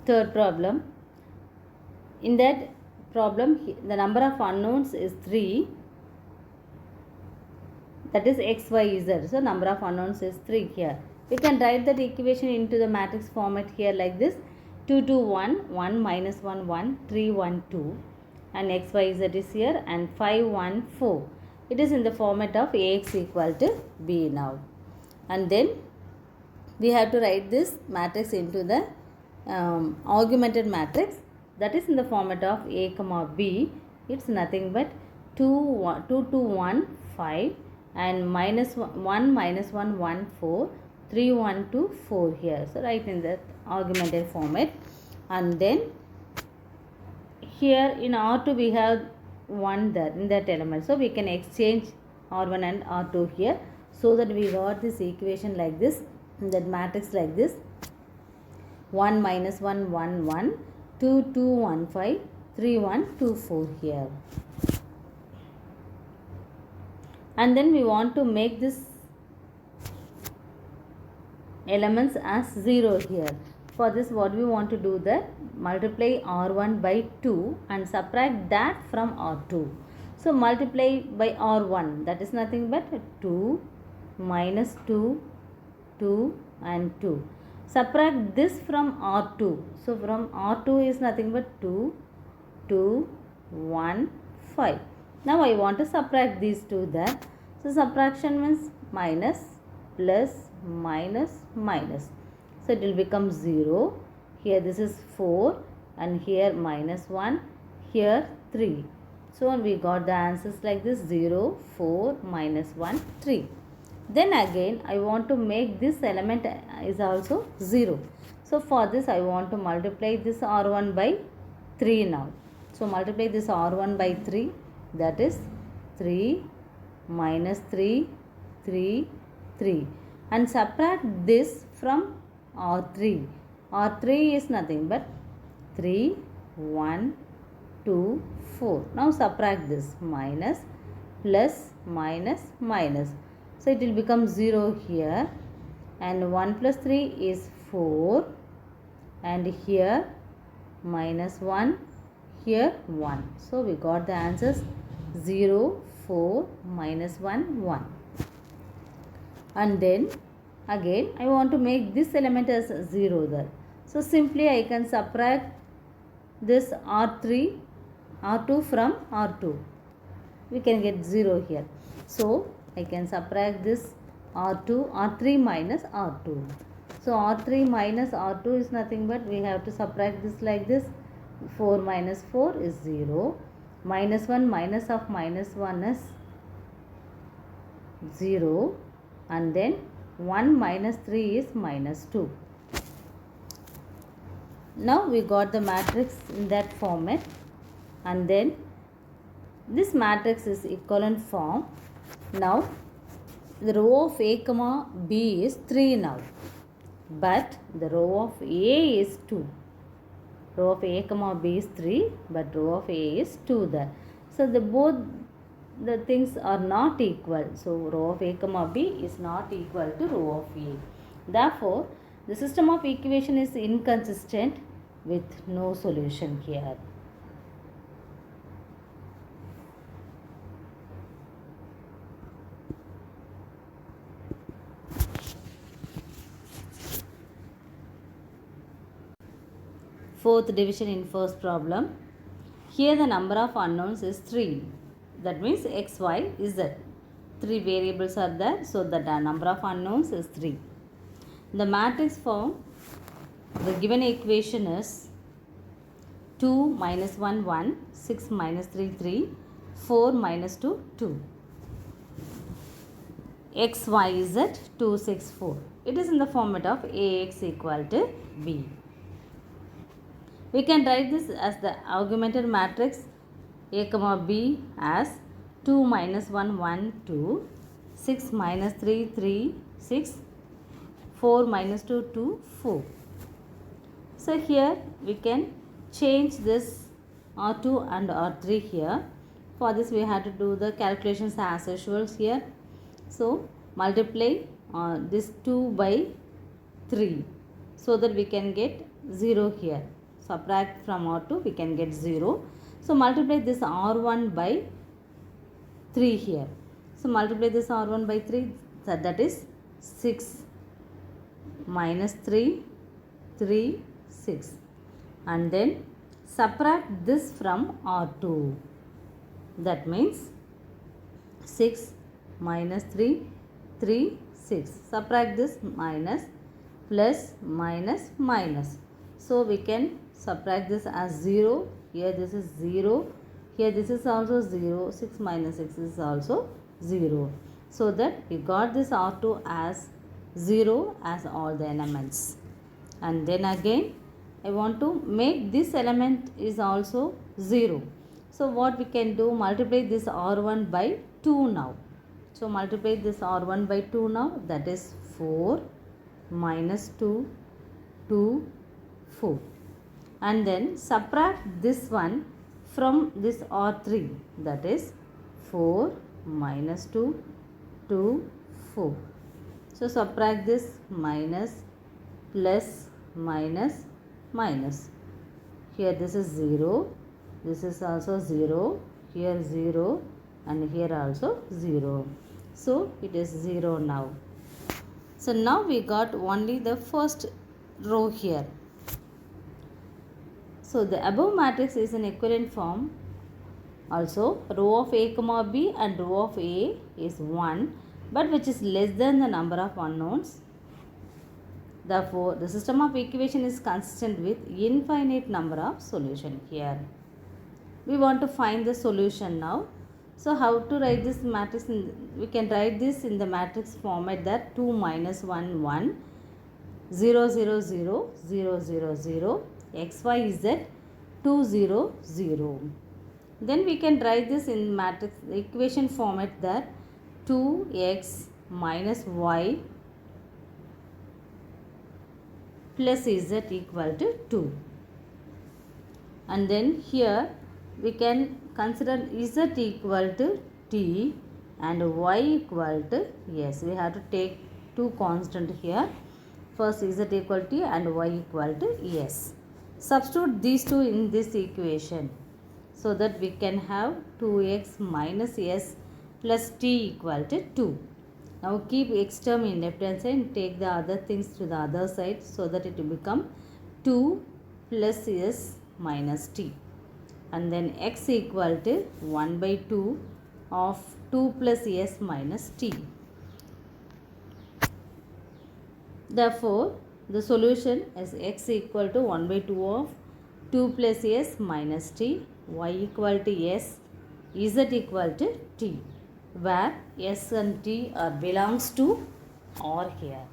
Third problem. In that problem, the number of unknowns is 3. That is x, y, z. So, number of unknowns is 3 here. We can write that equation into the matrix format here like this. 2, 2, 1, 1 minus 1, 1, 3, 1, 2. And x, y, z is here and 5, 1, 4. It is in the format of ax equal to b now. And then we have to write this matrix into the augmented matrix, that is in the format of a comma b. It's nothing but 2 2 1 5 and minus 1 minus 1 1 4 3 1 2 4 here. So write in that augmented format. And then here in R2 we have 1 there in that element, so we can exchange R1 and R2 here, so that we got this equation like this, that matrix like this: 1 minus 1 1 1 2 2 1 5 3 1 2 4 here. And then we want to make this elements as 0 here. For this, what we want to do, that multiply R1 by 2 and subtract that from R2. So multiply by R1, that is nothing but 2 minus 2 2 and 2. Subtract this from R2. So from R2 is nothing but 2 2 1 5. Now I want to subtract these two there. So subtraction means minus plus minus minus. So it will become 0. Here this is 4 and here minus 1, here 3. So we got the answers like this: 0, 4, minus 1, 3. Then again I want to make this element is also 0. So for this I want to multiply this R1 by 3 now. So multiply this R1 by 3, that is 3 minus 3 3 3, and subtract this from R3. R3 is nothing but 3 1 2 4. Now subtract this: minus plus minus minus. So it will become 0 here, and 1 plus 3 is 4, and here minus 1, here 1. So we got the answers: 0, 4, minus 1, 1. And then again I want to make this element as 0 there. So simply I can subtract this R3 R2 from R2. We can get 0 here. So I can subtract this R2 R3 minus R2. So R3 minus R2 is nothing but we have to subtract this like this: 4 minus 4 is 0, minus 1 minus of minus 1 is 0, and then 1 minus 3 is minus 2. Now we got the matrix in that format, and then this matrix is equivalent form. Now the row of A comma B is 3 now, but the row of A is 2. Row of A comma B is 3, but row of A is 2 there. So both the things are not equal. So row of A comma B is not equal to row of A. Therefore, the system of equation is inconsistent with no solution here. Fourth division in first problem. Here the number of unknowns is 3. That means x, y, z. 3 variables are there, so the number of unknowns is 3. The matrix form, the given equation is 2 minus 1 1, 6 minus 3 3, 4 minus 2 2. X, y, z 2 6 4. It is in the format of ax equal to b. We can write this as the augmented matrix A comma B as 2 minus 1 1 2, 6 minus 3 3 6, 4 minus 2 2 4. So here we can change this R2 and R3 here. For this we have to do the calculations as usual here. So multiply this 2 by 3 so that we can get 0 here. subtract from R2, we can get 0. So multiply this R1 by 3 here. So multiply this R1 by 3, that is 6 minus 3, 3, 6. And then subtract this from R2. That means 6 minus 3, 3, 6. Subtract this minus, plus, minus, minus. So we can subtract this as 0. Here this is 0. Here this is also 0. 6 minus 6 is also 0. So that we got this R2 as 0 as all the elements. And then again I want to make this element is also 0. So what we can do, multiply this R1 by 2 now. So multiply this R1 by 2 now, that is 4 minus 2, 2, 4. And then subtract this one from this R3, that is 4 minus 2, 2, 4. So subtract this minus, plus, minus, minus. Here this is 0, this is also 0, here 0 and here also 0. So it is 0 now. So now we got only the first row here. So the above matrix is in equivalent form. Also row of A comma B and row of A is 1, but which is less than the number of unknowns. Therefore the system of equation is consistent with infinite number of solution here. We want to find the solution now. So how to write this matrix? We can write this in the matrix format, that 2 minus 1 1 0 0 0 0 0 0 x y z 2 0 0. Then we can write this in matrix equation format, that 2x minus y plus z equal to 2. And then here we can consider z equal to t and y equal to s. We have to take two constant here. First z equal to t and y equal to s. Substitute these two in this equation so that we can have 2x minus s plus t equal to 2. Now keep x term in left hand side and take the other things to the other side so that it will become 2 plus s minus t. And then x equal to 1 by 2 of 2 plus s minus t. Therefore, the solution is x equal to 1 by 2 of 2 plus s minus t, y equal to s, z equal to t, where s and t are belongs to R here.